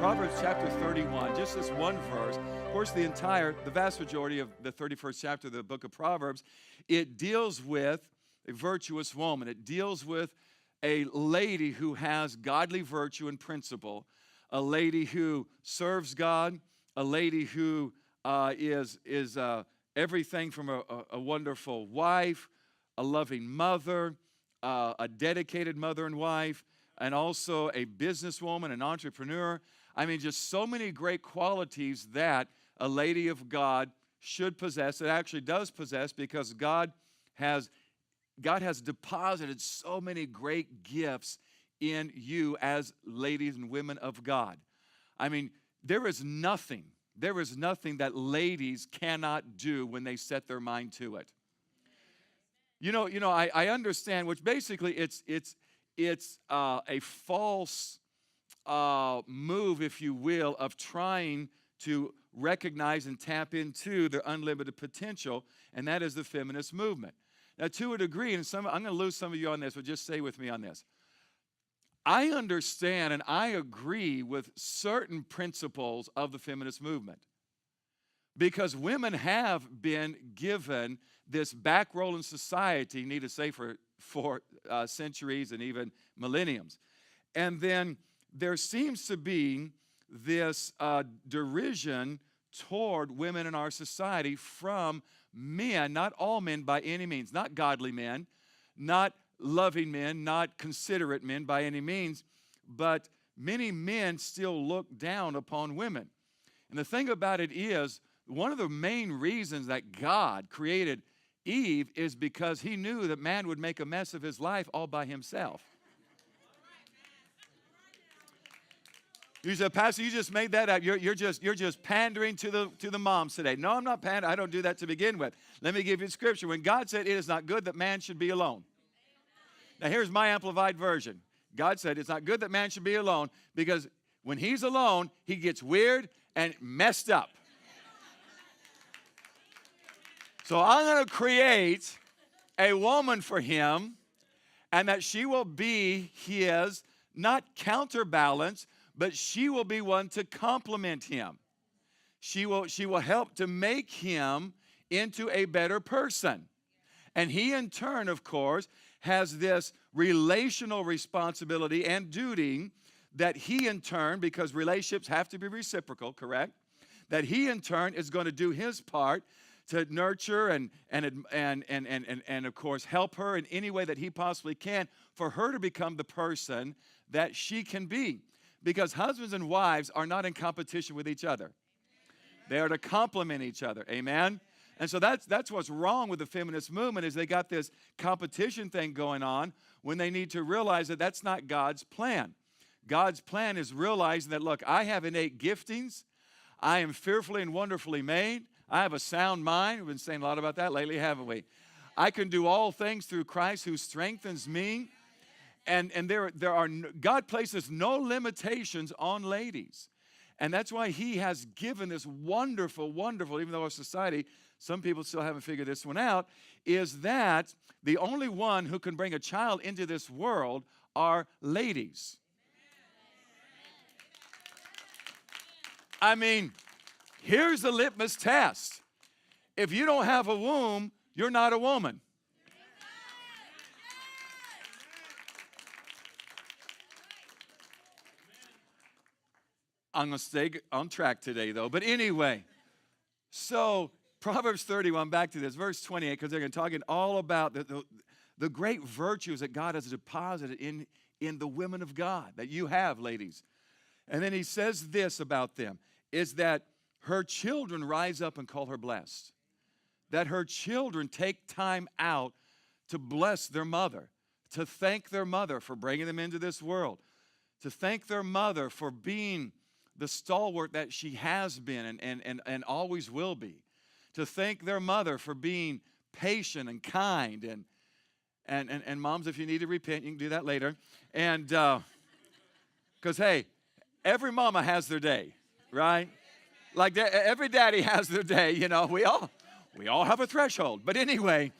Proverbs chapter 31, just this one verse. Of course, the vast majority of the 31st chapter of the book of Proverbs, it deals with a virtuous woman. It deals with a lady who has godly virtue and principle, a lady who serves God, a lady who is everything from a wonderful wife, a loving mother, a dedicated mother and wife, and also a businesswoman, an entrepreneur. I mean, just so many great qualities that a lady of God should possess. It actually does possess, because God has deposited so many great gifts in you as ladies and women of God. I mean, there is nothing that ladies cannot do when they set their mind to it. I understand, which basically it's a false move, if you will, of trying to recognize and tap into their unlimited potential, and that is the feminist movement. Now, to a degree, and I'm going to lose some of you on this, but just stay with me on this. I understand and I agree with certain principles of the feminist movement, because women have been given this back role in society, need to say for centuries and even millenniums. And then there seems to be this derision toward women in our society from men, not all men by any means, not godly men, not loving men, not considerate men by any means, but many men still look down upon women. And the thing about it is, one of the main reasons that God created Eve is because he knew that man would make a mess of his life all by himself. You said, Pastor, you just made that up. You're just pandering to the moms today. No, I'm not pandering. I don't do that to begin with. Let me give you scripture. When God said it is not good that man should be alone. Now here's my amplified version. God said it's not good that man should be alone, because when he's alone, he gets weird and messed up. So I'm going to create a woman for him, and that she will be his, not counterbalance, but she will be one to complement him. She will help to make him into a better person. And he, in turn, of course, has this relational responsibility and duty that he, in turn, because relationships have to be reciprocal, correct? That he, in turn, is going to do his part to nurture and of course, help her in any way that he possibly can, for her to become the person that she can be. Because husbands and wives are not in competition with each other. They are to complement each other. Amen? And so that's what's wrong with the feminist movement, is they got this competition thing going on when they need to realize that that's not God's plan. God's plan is realizing that, look, I have innate giftings. I am fearfully and wonderfully made. I have a sound mind. We've been saying a lot about that lately, haven't we? I can do all things through Christ who strengthens me. And God places no limitations on ladies. And that's why he has given this wonderful, even though our society, some people still haven't figured this one out, is that the only one who can bring a child into this world are ladies. I mean, here's the litmus test. If you don't have a womb, you're not a woman. I'm going to stay on track today, though. But anyway, so Proverbs 31, back to this, verse 28, because they're going to talk all about the great virtues that God has deposited in the women of God that you have, ladies. And then he says this about them, is that her children rise up and call her blessed. That her children take time out to bless their mother, to thank their mother for bringing them into this world, to thank their mother for being the stalwart that she has been and always will be, to thank their mother for being patient and kind, and moms, if you need to repent, you can do that later, and because hey, every mama has their day, right? Like every daddy has their day, you know. We all have a threshold, but anyway,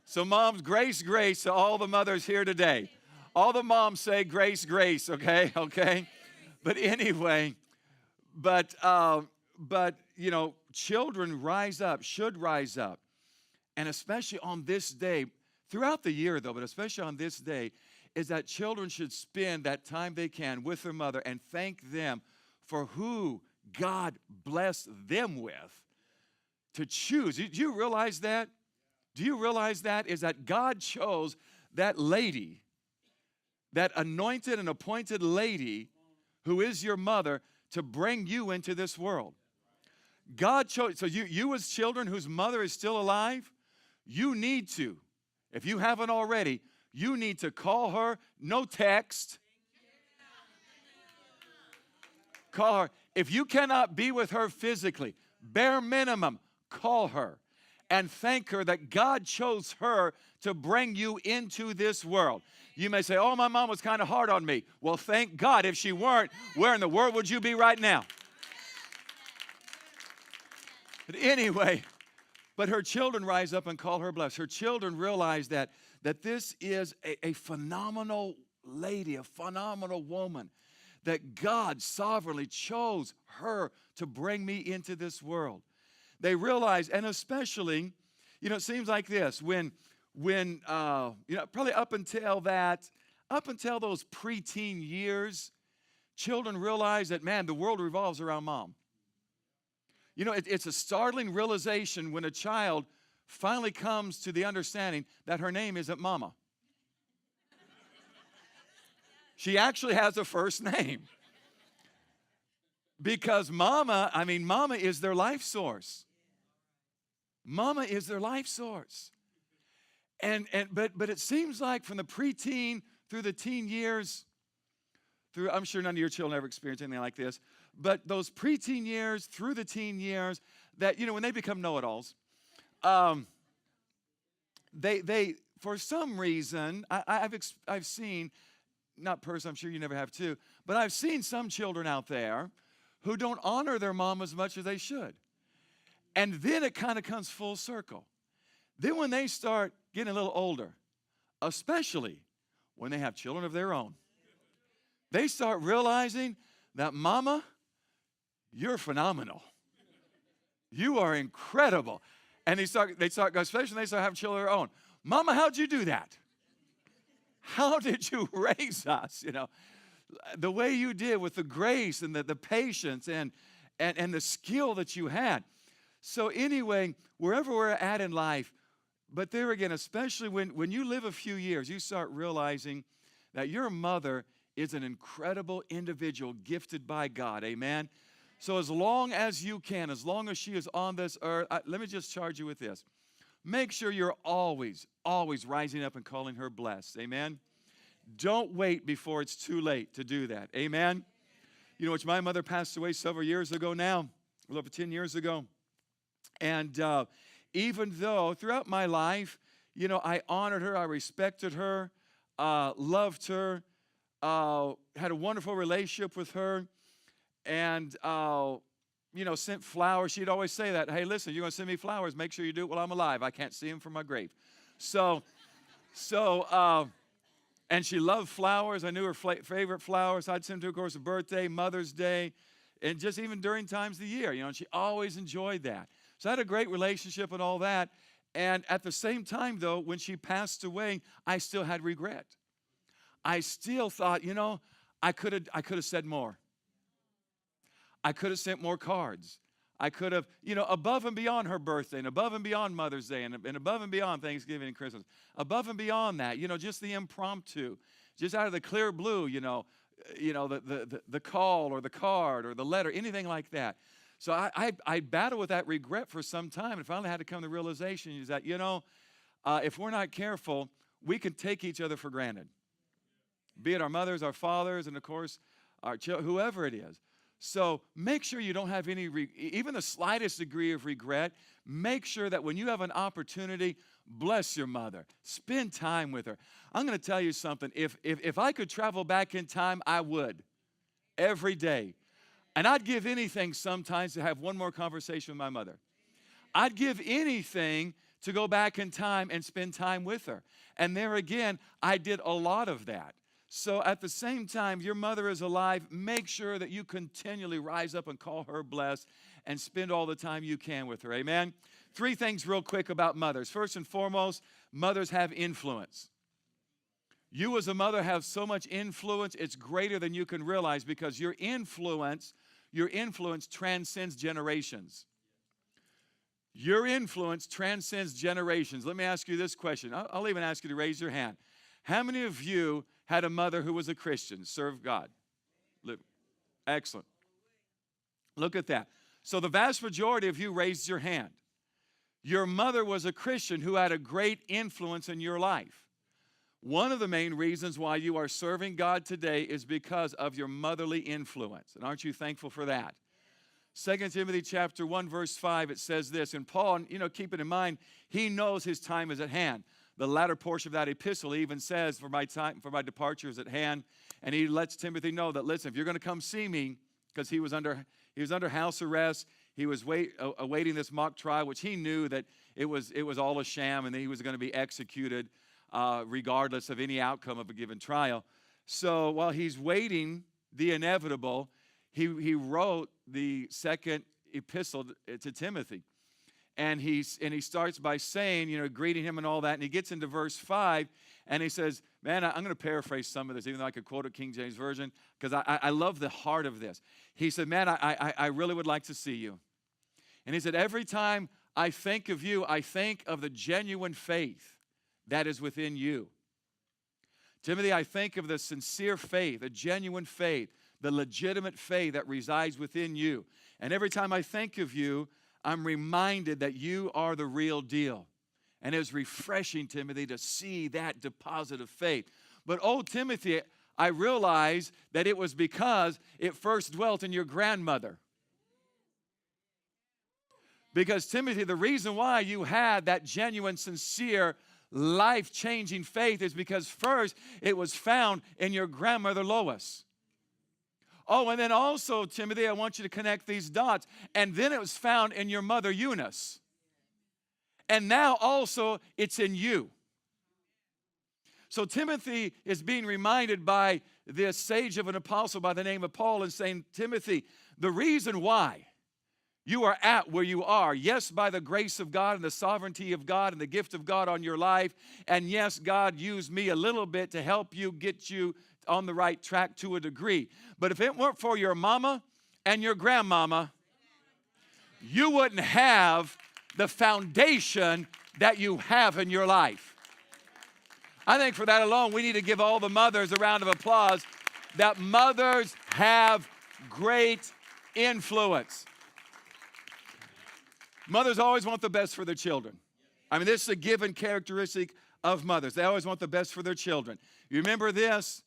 so moms, grace to all the mothers here today. All the moms say grace, okay? But anyway, but children rise up, should rise up, and especially on this day, throughout the year though, but especially on this day, is that children should spend that time they can with their mother and thank them for who God blessed them with to choose. Do you realize that? Do you realize that? Is that God chose that lady, that anointed and appointed lady who is your mother, to bring you into this world. God chose, so you as children whose mother is still alive, you need to, if you haven't already, you need to call her, no text. Call her. If you cannot be with her physically, bare minimum, call her and thank her that God chose her to bring you into this world. You may say, oh, my mom was kind of hard on me. Well, thank God. If she weren't, where in the world would you be right now? But anyway, but her children rise up and call her blessed. Her children realize that this is a phenomenal lady, a phenomenal woman, that God sovereignly chose her to bring me into this world. They realize, and especially, it seems like this, when probably up until those preteen years, children realize that, man, the world revolves around mom. It's a startling realization when a child finally comes to the understanding that her name isn't Mama. She actually has a first name. Because Mama is their life source. Mama is their life source. But it seems like from the preteen through the teen years, I'm sure none of your children ever experienced anything like this, but those preteen years through the teen years, that when they become know-it-alls, they for some reason, I've seen, not personally, I'm sure you never have too, but I've seen some children out there who don't honor their mom as much as they should. And then it kind of comes full circle. Then when they start getting a little older, especially when they have children of their own, they start realizing that, Mama, you're phenomenal. You are incredible. And especially when they start having children of their own. Mama, how'd you do that? How did you raise us? The way you did, with the grace and the patience and the skill that you had. So anyway, wherever we're at in life, but there again, especially when you live a few years, you start realizing that your mother is an incredible individual gifted by God. Amen? So as long as you can, as long as she is on this earth, let me just charge you with this. Make sure you're always, always rising up and calling her blessed. Amen? Don't wait before it's too late to do that. Amen? Which my mother passed away several years ago now, a little over 10 years ago. And even though throughout my life, I honored her, I respected her, loved her, had a wonderful relationship with her, and, sent flowers. She'd always say that, hey, listen, you're going to send me flowers, make sure you do it while I'm alive. I can't see them from my grave. And she loved flowers. I knew her favorite flowers. I'd send her, of course, a birthday, Mother's Day, and just even during times of the year, and she always enjoyed that. So I had a great relationship and all that. And at the same time, though, when she passed away, I still had regret. I still thought, I could have said more. I could have sent more cards. I could have, above and beyond her birthday and above and beyond Mother's Day and above and beyond Thanksgiving and Christmas, above and beyond that, just the impromptu, just out of the clear blue, the call or the card or the letter, anything like that. So I battled with that regret for some time, and finally had to come to the realization is that, if we're not careful, we can take each other for granted. Be it our mothers, our fathers, and of course, our children, whoever it is. So make sure you don't have any, even the slightest degree of regret. Make sure that when you have an opportunity, bless your mother. Spend time with her. I'm going to tell you something. If I could travel back in time, I would. Every day. And I'd give anything sometimes to have one more conversation with my mother. I'd give anything to go back in time and spend time with her. And there again, I did a lot of that. So at the same time, your mother is alive. Make sure that you continually rise up and call her blessed and spend all the time you can with her. Amen? 3 things real quick about mothers. First and foremost, mothers have influence. You as a mother have so much influence, it's greater than you can realize, because your influence transcends generations. Your influence transcends generations. Let me ask you this question. I'll even ask you to raise your hand. How many of you had a mother who was a Christian, served God? Excellent. Look at that. So the vast majority of you raised your hand. Your mother was a Christian who had a great influence in your life. One of the main reasons why you are serving God today is because of your motherly influence. And aren't you thankful for that? 2 Timothy chapter 1, verse 5, it says this. And Paul, keep it in mind, he knows his time is at hand. The latter portion of that epistle, he even says, for my departure is at hand. And he lets Timothy know that, listen, if you're going to come see me, because he was under house arrest, he was awaiting this mock trial, which he knew that it was all a sham, and that he was going to be executed regardless of any outcome of a given trial. So while he's waiting the inevitable, he wrote the second epistle to Timothy. And he starts by saying, greeting him and all that. And he gets into verse 5, and he says, man, I'm going to paraphrase some of this, even though I could quote a King James Version, because I love the heart of this. He said, man, I really would like to see you. And he said, every time I think of you, I think of the genuine faith that is within you. Timothy, I think of the sincere faith, the genuine faith, the legitimate faith that resides within you. And every time I think of you, I'm reminded that you are the real deal. And it's refreshing, Timothy, to see that deposit of faith. But, Timothy, I realize that it was because it first dwelt in your grandmother. Because, Timothy, the reason why you had that genuine, sincere, life-changing faith is because first it was found in your grandmother Lois. And then also, Timothy, I want you to connect these dots. And then it was found in your mother Eunice. And now also it's in you. So Timothy is being reminded by this sage of an apostle by the name of Paul and saying, Timothy, the reason why you are at where you are, yes, by the grace of God and the sovereignty of God and the gift of God on your life, and yes, God used me a little bit to help you get you on the right track to a degree. But if it weren't for your mama and your grandmama, you wouldn't have the foundation that you have in your life. I think for that alone, we need to give all the mothers a round of applause, that mothers have great influence. Mothers always want the best for their children. I mean, this is a given characteristic of mothers. They always want the best for their children. You remember this?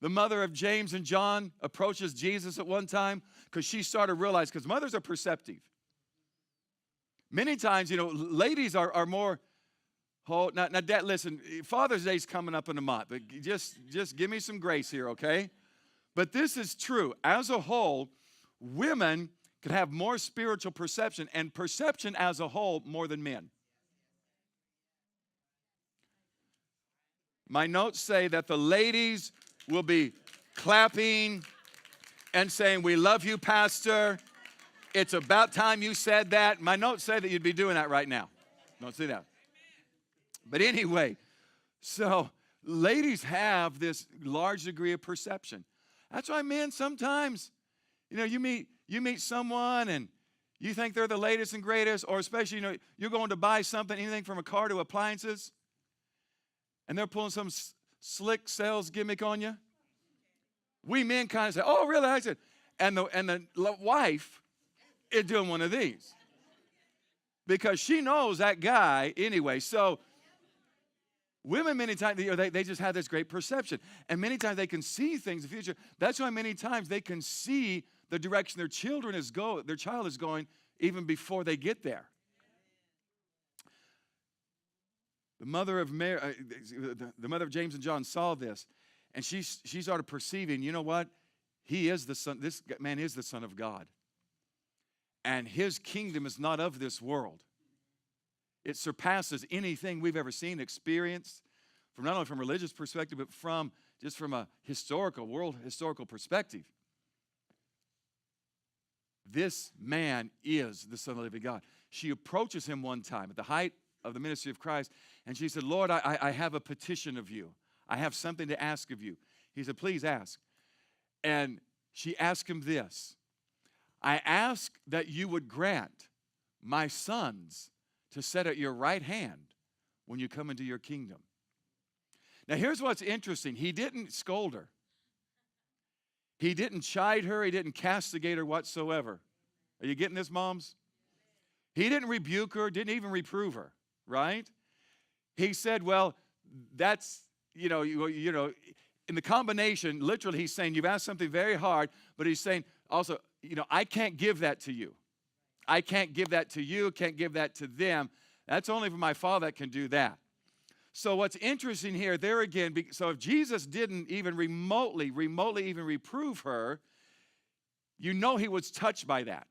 The mother of James and John approaches Jesus at one time because she started to realize, because mothers are perceptive. Many times, ladies are more, now, Dad, listen, Father's Day's coming up in a month. But just give me some grace here, okay? But this is true. As a whole, women could have more spiritual perception, and perception as a whole more than men. My notes say that the ladies will be clapping and saying, we love you, Pastor. It's about time you said that. My notes say that you'd be doing that right now. Don't see that. But anyway, so ladies have this large degree of perception. That's why men sometimes, you meet someone and you think they're the latest and greatest, or especially, you're going to buy something, anything from a car to appliances, and they're pulling some slick sales gimmick on you. We men kind of say, oh, really? I said, and the wife is doing one of these because she knows that guy anyway. So women many times, they just have this great perception, and many times they can see things in the future. That's why many times they can see the direction their child is going even before they get there. The mother of James and John saw this, and she started perceiving, you know what? He is the son. This man is the Son of God, and his kingdom is not of this world. It surpasses anything we've ever seen, experienced, from not only from a religious perspective, but from just from a world historical perspective. This man is the Son of the living God. She approaches him one time at the height of the ministry of Christ, and she said, Lord, I have a petition of you. I have something to ask of you. He said, please ask. And she asked him this, I ask that you would grant my sons to sit at your right hand when you come into your kingdom. Now here's what's interesting. He didn't scold her. He didn't chide her. He didn't castigate her whatsoever. Are you getting this, moms? He didn't rebuke her, didn't even reprove her, right? He said, well, that's, you know, in the combination, literally he's saying, you've asked something very hard, but he's saying also, I can't give that to you. I can't give that to you, can't give that to them. That's only for my Father that can do that. So what's interesting here, there again, so if Jesus didn't even remotely even reprove her, he was touched by that.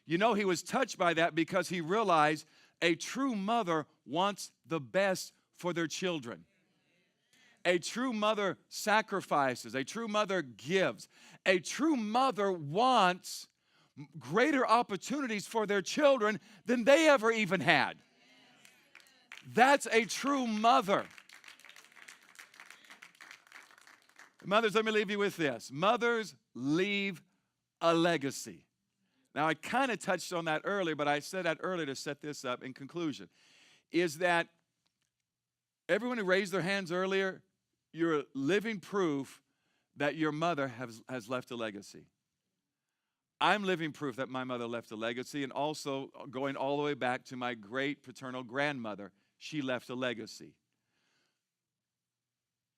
He was touched by that because he realized a true mother wants the best for their children. A true mother sacrifices. A true mother gives. A true mother wants greater opportunities for their children than they ever even had. That's a true mother. Mothers, let me leave you with this. Mothers leave a legacy. Now, I kind of touched on that earlier, but I said that earlier to set this up in conclusion, is that everyone who raised their hands earlier, you're living proof that your mother has left a legacy. I'm living proof that my mother left a legacy, and also going all the way back to my great paternal grandmother, she left a legacy.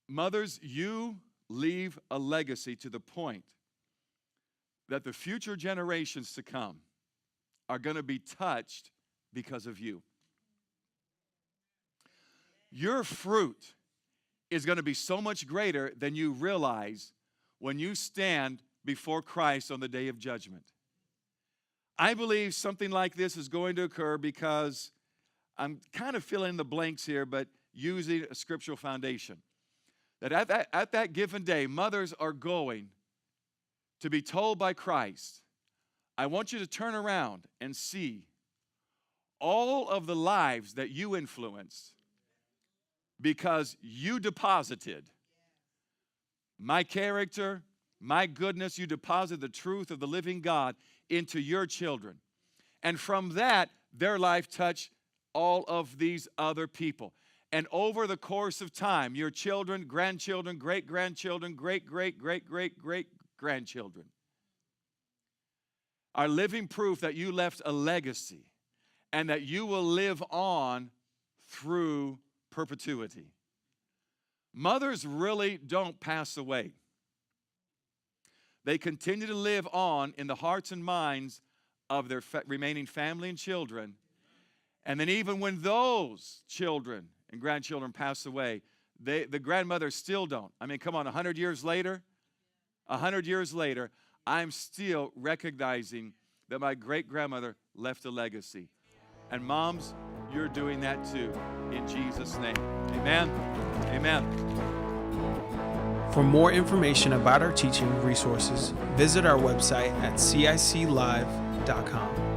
Mothers, you leave a legacy to the point that the future generations to come are going to be touched because of you. Your fruit is going to be so much greater than you realize when you stand before Christ on the day of judgment. I believe something like this is going to occur because I'm kind of filling in the blanks here, but using a scriptural foundation. That at that given day, mothers are going to be told by Christ, I want you to turn around and see all of the lives that you influenced because you deposited my character, my goodness, you deposited the truth of the living God into your children. And from that, their life touched all of these other people. And over the course of time, your children, grandchildren, great-grandchildren, great-great-great-great-great-grandchildren are living proof that you left a legacy and that you will live on through perpetuity. Mothers really don't pass away. They continue to live on in the hearts and minds of their remaining family and children. And then even when those children and grandchildren pass away, the grandmothers still don't. I mean, come on, 100 years later, I'm still recognizing that my great-grandmother left a legacy. And moms, you're doing that too, in Jesus' name. Amen. Amen. For more information about our teaching resources, visit our website at ciclive.com.